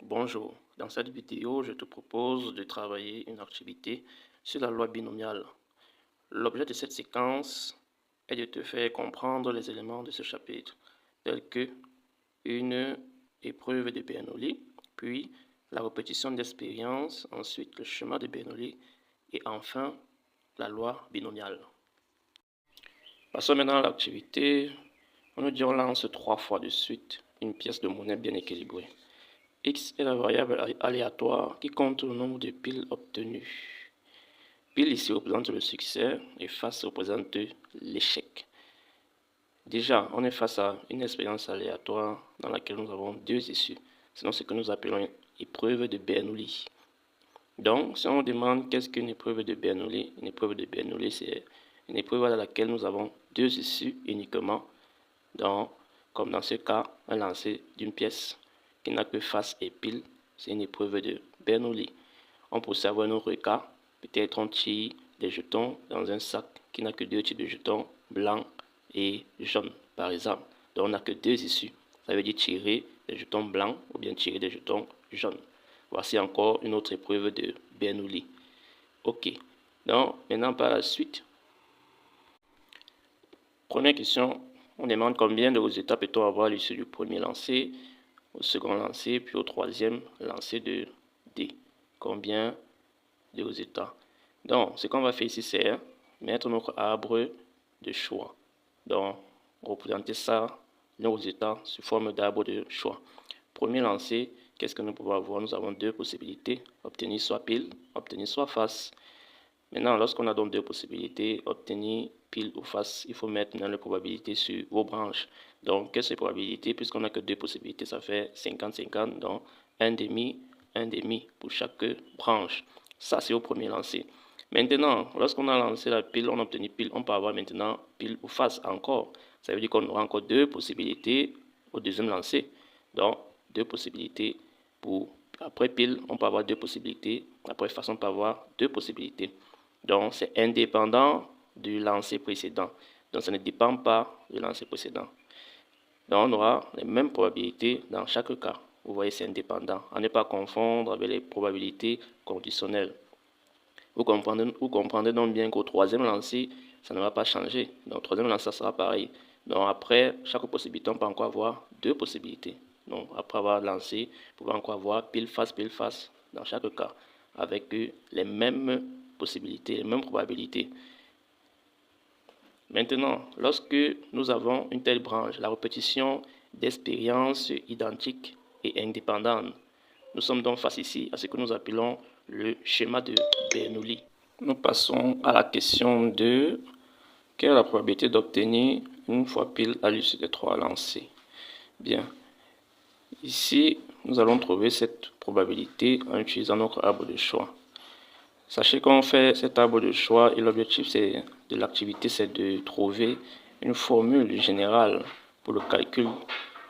Bonjour, dans cette vidéo, je te propose de travailler une activité sur la loi binomiale. L'objet de cette séquence est de te faire comprendre les éléments de ce chapitre, tels que une épreuve de Bernoulli, puis la répétition d'expérience, ensuite le schéma de Bernoulli et enfin la loi binomiale. Passons maintenant à l'activité. On nous dit on lance 3 fois de suite une pièce de monnaie bien équilibrée. X est la variable aléatoire qui compte le nombre de piles obtenues. Pile ici représente le succès et face représente l'échec. Déjà, on est face à une expérience aléatoire dans laquelle nous avons deux issues. C'est ce que nous appelons une épreuve de Bernoulli. Donc, si on demande qu'est-ce qu'une épreuve de Bernoulli, c'est une épreuve dans laquelle nous avons deux issues uniquement, comme dans ce cas, un lancer d'une pièce qui n'a que face et pile, c'est une épreuve de Bernoulli. On peut savoir un autre cas, peut-être on tire des jetons dans un sac qui n'a que deux types de jetons, blanc et jaune, par exemple. Donc on n'a que deux issues. Ça veut dire tirer des jetons blancs ou bien tirer des jetons jaunes. Voici encore une autre épreuve de Bernoulli. Ok. Donc maintenant par la suite, première question, on demande combien de résultats peut-on avoir à l'issue du premier lancer, au second lancer, puis au troisième lancer de D. Combien de résultats? Donc, ce qu'on va faire ici, c'est mettre notre arbre de choix. Donc, représenter ça, nos résultats, sous forme d'arbre de choix. Premier lancer, qu'est-ce que nous pouvons avoir? Nous avons deux possibilités, obtenir soit pile, obtenir soit face. Maintenant, lorsqu'on a donc deux possibilités, obtenir pile ou face, il faut mettre les probabilités sur vos branches. Donc, quelles sont les probabilités? Puisqu'on n'a que deux possibilités, ça fait 50-50, donc un demi pour chaque branche. Ça, c'est au premier lancer. Maintenant, lorsqu'on a lancé la pile, on a obtenu pile, on peut avoir maintenant pile ou face encore. Ça veut dire qu'on aura encore deux possibilités au deuxième lancer. Donc, deux possibilités pour... Après pile, on peut avoir deux possibilités. Après face, on peut avoir deux possibilités. Donc, c'est indépendant du lancer précédent. Donc, ça ne dépend pas du lancer précédent. Donc, on aura les mêmes probabilités dans chaque cas. Vous voyez, c'est indépendant. À ne pas confondre avec les probabilités conditionnelles. Vous comprendrez donc bien qu'au troisième lancer, ça ne va pas changer. Donc, au troisième lancer, ça sera pareil. Donc, après, chaque possibilité, on peut encore avoir deux possibilités. Donc, après avoir lancé, vous pouvez encore avoir pile face dans chaque cas, avec les mêmes possibilités, les mêmes probabilités. Maintenant, lorsque nous avons une telle branche, la répétition d'expériences identiques et indépendantes, nous sommes donc face ici à ce que nous appelons le schéma de Bernoulli. Nous passons à la question 2. Quelle est la probabilité d'obtenir une fois pile à l'issue des trois lancers? Bien, ici, nous allons trouver cette probabilité en utilisant notre arbre de choix. Sachez qu'on fait cet arbre de choix et l'objectif de l'activité, c'est de trouver une formule générale pour le calcul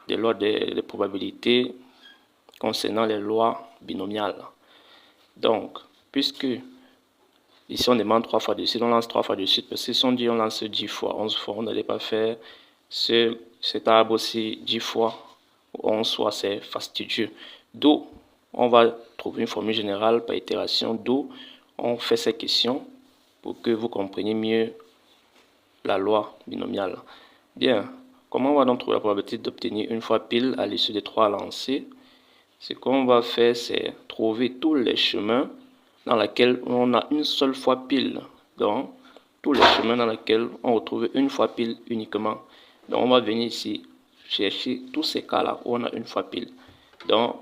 des lois des probabilités concernant les lois binomiales. Donc, puisque ici on demande 3 fois de suite, on lance 3 fois de suite, parce que si on dit on lance 10 fois, 11 fois, on n'allait pas faire cet arbre aussi 10 fois, 11 fois, c'est fastidieux. D'où on va trouver une formule générale par itération, d'où on fait ces questions pour que vous compreniez mieux la loi binomiale. Bien, comment on va donc trouver la probabilité d'obtenir une fois pile à l'issue des trois lancers? Ce qu'on va faire, c'est trouver tous les chemins dans lesquels on a une seule fois pile. Donc, tous les chemins dans lesquels on retrouve une fois pile uniquement. Donc, on va venir ici chercher tous ces cas-là où on a une fois pile. Donc,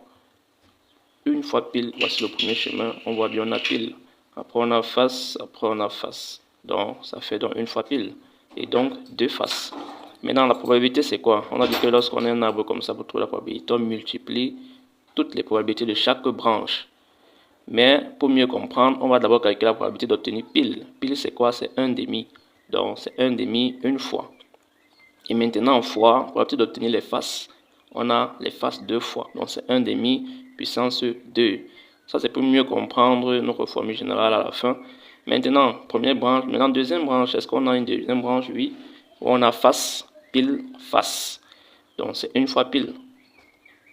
une fois pile, voici le premier chemin. On voit bien on a pile. Après, on a face. Après, on a face. Donc, ça fait donc une fois pile. Et donc, deux faces. Maintenant, la probabilité, c'est quoi? On a dit que lorsqu'on a un arbre comme ça, pour trouver la probabilité, on multiplie toutes les probabilités de chaque branche. Mais pour mieux comprendre, on va d'abord calculer la probabilité d'obtenir pile. Pile, c'est quoi? C'est 1 demi. Donc, c'est 1 demi une fois. Et maintenant, fois, probabilité d'obtenir les faces. On a les faces deux fois. Donc, c'est 1 demi puissance 2. Ça, c'est pour mieux comprendre notre formule générale à la fin. Maintenant, première branche. Maintenant, deuxième branche. Est-ce qu'on a une deuxième branche? Oui. On a face, pile, face. Donc, c'est une fois pile.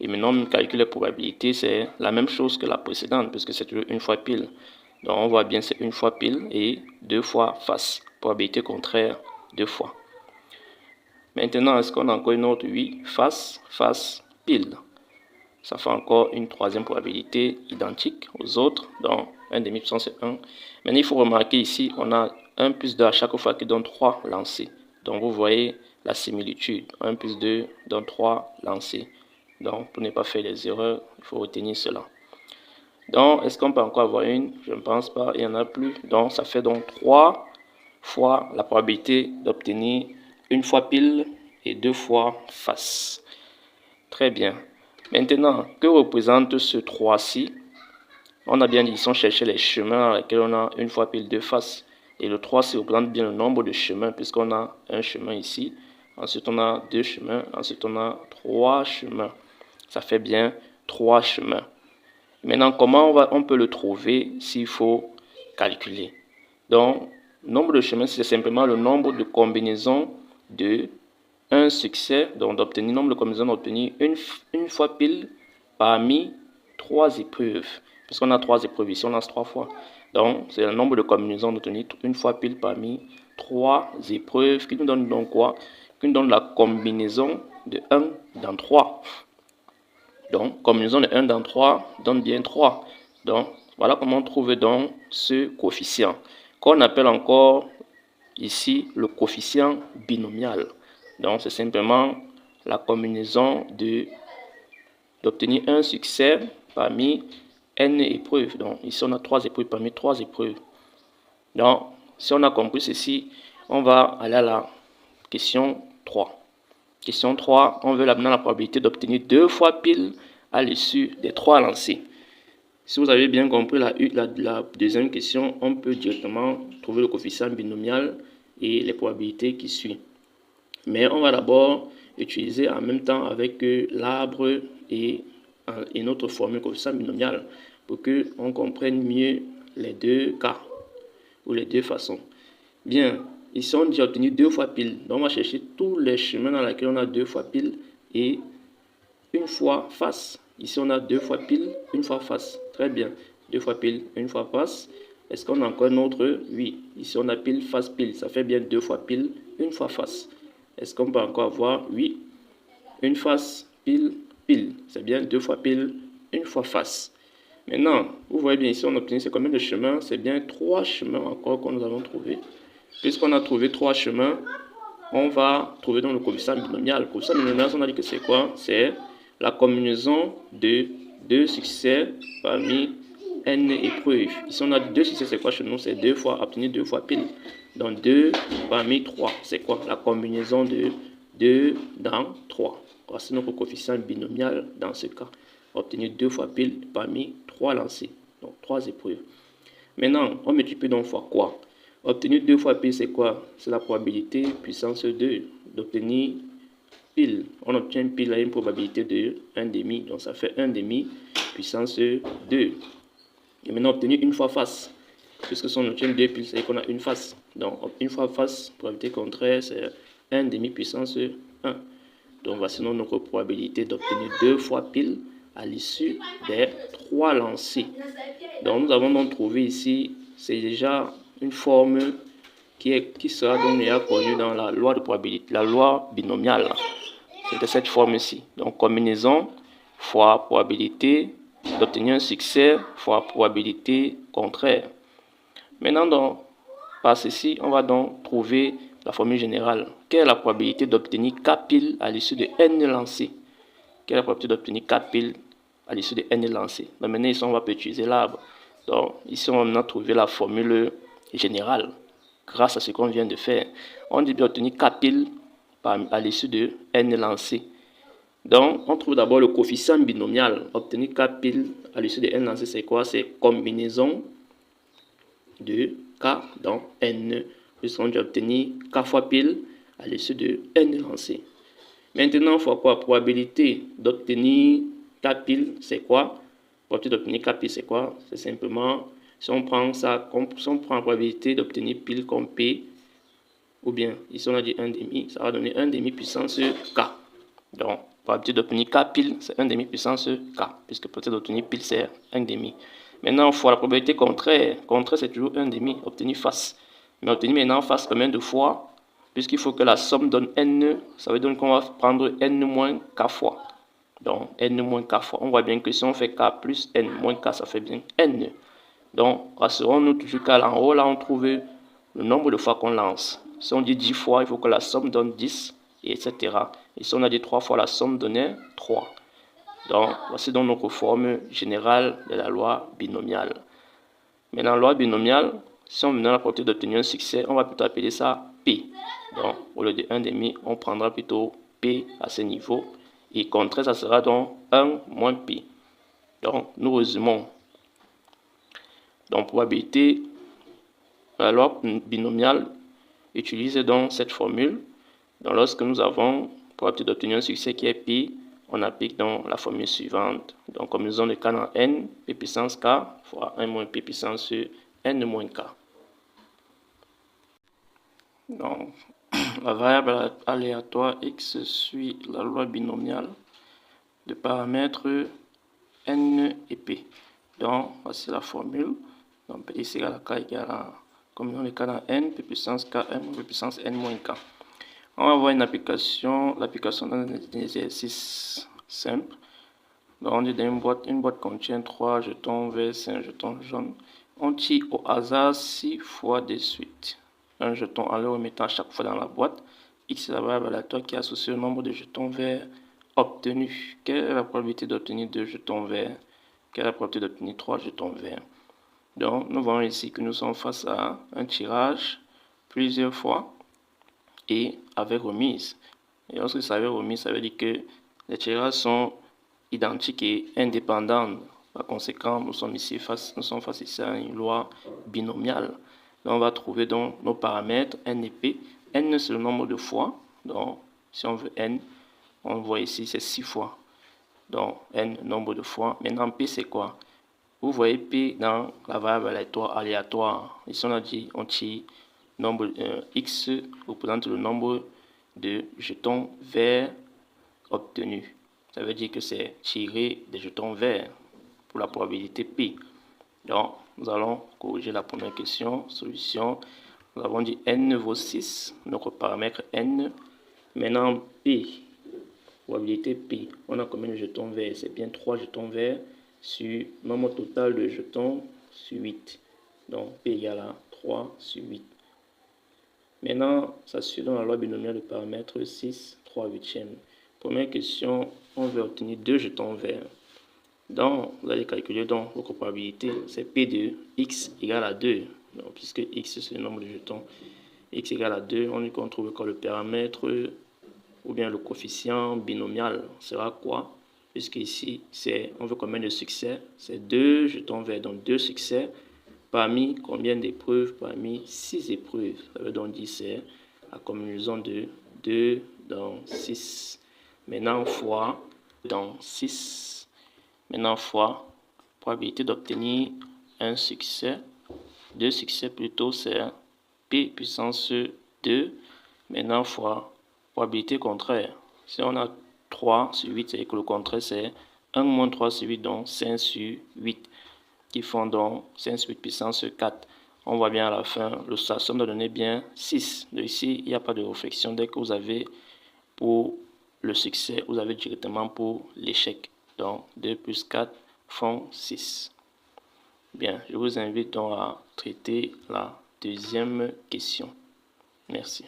Et maintenant, on calcule les probabilités, c'est la même chose que la précédente, puisque c'est toujours une fois pile. Donc, on voit bien, c'est une fois pile et deux fois face. Probabilité contraire, deux fois. Maintenant, est-ce qu'on a encore une autre? Oui, face, face, pile. Ça fait encore une troisième probabilité identique aux autres. Donc, 1 demi puissance c'est 1. Maintenant, il faut remarquer ici, on a 1 plus 2 à chaque fois qui donne 3 lancés. Donc, vous voyez la similitude. 1 plus 2 donne 3 lancés. Donc, pour ne pas faire les erreurs, il faut retenir cela. Donc, est-ce qu'on peut encore avoir une? Je ne pense pas, il n'y en a plus. Donc, ça fait donc 3 fois la probabilité d'obtenir une fois pile et deux fois face. Très bien. Maintenant, que représente ce 3-ci? On a bien dit, on cherchait les chemins dans lesquels on a une fois pile deux faces. Et le 3-ci représente bien le nombre de chemins, puisqu'on a un chemin ici. Ensuite, on a deux chemins. Ensuite, on a trois chemins. Ça fait bien 3 chemins. Maintenant, comment on peut le trouver s'il faut calculer? Donc, nombre de chemins, c'est simplement le nombre de combinaisons de un succès, donc d'obtenir le nombre de combinaisons d'obtenir une fois pile parmi 3 épreuves. Puisqu'on a 3 épreuves ici, on a 3 fois. Donc, c'est le nombre de combinaisons d'obtenir une fois pile parmi 3 épreuves qui nous donne donc quoi? Qui nous donne la combinaison de 1 dans 3. Donc, combinaison de 1 dans 3 donne bien 3. Donc, voilà comment on trouve donc ce coefficient, qu'on appelle encore ici le coefficient binomial. Donc, c'est simplement la combinaison d'obtenir un succès parmi n épreuves. Donc, ici, on a 3 épreuves parmi 3 épreuves. Donc, si on a compris ceci, on va aller à la question 3. Question 3, on veut maintenant la probabilité d'obtenir 2 fois pile à l'issue des 3 lancés. Si vous avez bien compris la deuxième question, on peut directement trouver le coefficient binomial et les probabilités qui suivent. Mais on va d'abord utiliser en même temps avec l'arbre et notre formule coefficient binomial pour qu'on comprenne mieux les deux cas ou les deux façons. Bien, ici on dit obtenir 2 fois pile. Donc on va chercher tous les chemins dans lesquels on a 2 fois pile et une fois face. Ici on a 2 fois pile, une fois face. Très bien. 2 fois pile, une fois face. Est-ce qu'on a encore un autre? Oui. Ici on a pile, face, pile. Ça fait bien 2 fois pile, une fois face. Est-ce qu'on peut encore avoir? Oui. Une face, pile, pile. C'est bien 2 fois pile, une fois face. Maintenant, vous voyez bien ici, on a obtenu c'est combien de chemins? C'est bien 3 chemins encore que nous avons trouvé. Puisqu'on a trouvé 3 chemins, on va trouver dans le coefficient binomial. Le coefficient binomial, on a dit que c'est quoi? C'est la combinaison de 2 succès parmi n épreuves. Ici, on a dit 2 succès, c'est quoi chez nous? C'est 2 fois, obtenir 2 fois pile. Donc 2 parmi 3, c'est quoi? La combinaison de 2 dans 3. Voici notre coefficient binomial dans ce cas. Obtenir 2 fois pile parmi 3 lancés. Donc 3 épreuves. Maintenant, on multiplie donc fois quoi? Obtenir 2 fois pile, c'est quoi? C'est la probabilité puissance 2 d'obtenir pile. On obtient pile à une probabilité de 1 demi. Donc ça fait 1 demi puissance 2. Et maintenant, obtenir une fois face. Puisque si on obtient 2 piles, c'est qu'on a une face. Donc une fois face, probabilité contraire, c'est 1 demi puissance 1. Donc voici notre probabilité d'obtenir 2 fois pile à l'issue des 3 lancés. Donc nous avons donc trouvé ici, c'est déjà une formule qui sera donc déjà connue dans la loi de probabilité, la loi binomiale. C'était cette forme-ci. Donc combinaison fois probabilité d'obtenir un succès fois probabilité contraire. Maintenant, donc, par ceci, on va donc trouver la formule générale. Quelle est la probabilité d'obtenir K pile à l'issue de n lancés? Quelle est la probabilité d'obtenir K pile à l'issue de n lancés? Donc maintenant, ici, on va utiliser l'arbre. Donc ici, on a trouvé la formule générale grâce à ce qu'on vient de faire. On dit d'obtenir K pile à l'issue de n lancés. Donc, on trouve d'abord le coefficient binomial. Obtenir K pile à l'issue de n lancés, c'est quoi? C'est combinaison de K dans n. Puisqu'on doit obtenir K fois pile à l'issue de n lancés. Maintenant, fois quoi? Probabilité d'obtenir K pile, c'est quoi? Probabilité d'obtenir K pile, c'est quoi? C'est simplement, si on prend ça, si on prend la probabilité d'obtenir pile comme P, ou bien, ici on a dit 1 demi, ça va donner 1 demi puissance K. Donc, probabilité d'obtenir K pile, c'est 1 demi puissance K, puisque probabilité d'obtenir pile, c'est 1 demi. Maintenant, fois la probabilité contraire. Contraire, c'est toujours 1 demi, obtenir face. Mais obtenir maintenant face combien de fois? Puisqu'il faut que la somme donne n, ça veut dire qu'on va prendre n moins K fois. Donc, n moins K fois. On voit bien que si on fait K plus n moins K, ça fait bien n. Donc, rassurons-nous toujours qu'à l'en haut, là, on trouve le nombre de fois qu'on lance. Si on dit 10 fois, il faut que la somme donne 10, et etc. Et si on a dit 3 fois, la somme donnait 3. Donc, voici donc notre forme générale de la loi binomiale. Maintenant, la loi binomiale, si on veut la probabilité d'obtenir un succès, on va plutôt appeler ça P. Donc, au lieu de 1 demi, on prendra plutôt P à ce niveau. Et contraire, ça sera donc 1 moins P. Donc, nous résumons. Donc, probabilité, la loi binomiale utilise donc cette formule. Donc, lorsque nous avons probabilité d'obtenir un succès qui est P, on applique donc la formule suivante. Donc, comme nous avons le k dans n, p puissance k fois 1 moins p puissance n moins k. Donc, la variable aléatoire x suit la loi binomiale de paramètres n et p. Donc, voici la formule. Donc, p ici égale à k égale à, comme nous avons le k dans n, p puissance k, 1 moins p puissance n moins k. On va voir l'application dans un exercice simple. Donc on dit une boîte contient 3 jetons verts, 5 jetons jaunes. On tire au hasard 6 fois de suite un jeton en le remettant chaque fois dans la boîte. X est la variable aléatoire qui associe le nombre de jetons verts obtenus. Quelle est la probabilité d'obtenir 2 jetons verts? Quelle est la probabilité d'obtenir 3 jetons verts? Donc nous voyons ici que nous sommes face à un tirage plusieurs fois et avec remise. Et lorsque ça avec remise, ça veut dire que les tirages sont identiques et indépendants. Par conséquent, nous sommes face ici à une loi binomiale. Donc, on va trouver donc nos paramètres n et p. N, c'est le nombre de fois. Donc, si on veut n, on voit ici, c'est 6 fois. Donc, n, nombre de fois. Maintenant, p, c'est quoi? Vous voyez p dans la variable aléatoire. Ici, on a dit, on tire nombre x représente le nombre de jetons verts obtenus. Ça veut dire que c'est tirer des jetons verts pour la probabilité P. Donc, nous allons corriger la première question. Solution, nous avons dit n vaut 6, notre paramètre n. Maintenant, P, probabilité P. On a combien de jetons verts? C'est bien 3 jetons verts sur nombre total de jetons sur 8. Donc, P égale à 3 sur 8. Maintenant, ça suit dans la loi binomiale de paramètres 6, 3 huitièmes. Première question, on veut obtenir 2 jetons verts. Donc, vous allez calculer donc votre probabilité, c'est P de x égale à 2. Donc, puisque x c'est le nombre de jetons, x égale à 2, on dit qu'on trouve que le paramètre ou bien le coefficient binomial sera quoi? Puisque ici, on veut combien de succès? C'est 2 jetons verts, donc 2 succès. Parmi combien d'épreuves? Parmi 6 épreuves. Ça veut donc dire c'est la combinaison de 2 dans 6. Maintenant, fois dans 6. Maintenant, fois probabilité d'obtenir un succès. 2 succès plutôt, c'est P puissance 2. Maintenant, fois probabilité contraire. Si on a 3 sur 8, c'est que le contraire, c'est 1 moins 3 sur 8, donc 5 sur 8. Qui font donc 5 sur 8 puissance 4. On voit bien à la fin, la somme doit donner bien 6. De ici, il n'y a pas de réflexion. Dès que vous avez pour le succès, vous avez directement pour l'échec. Donc, 2 plus 4 font 6. Bien, je vous invite donc à traiter la deuxième question. Merci.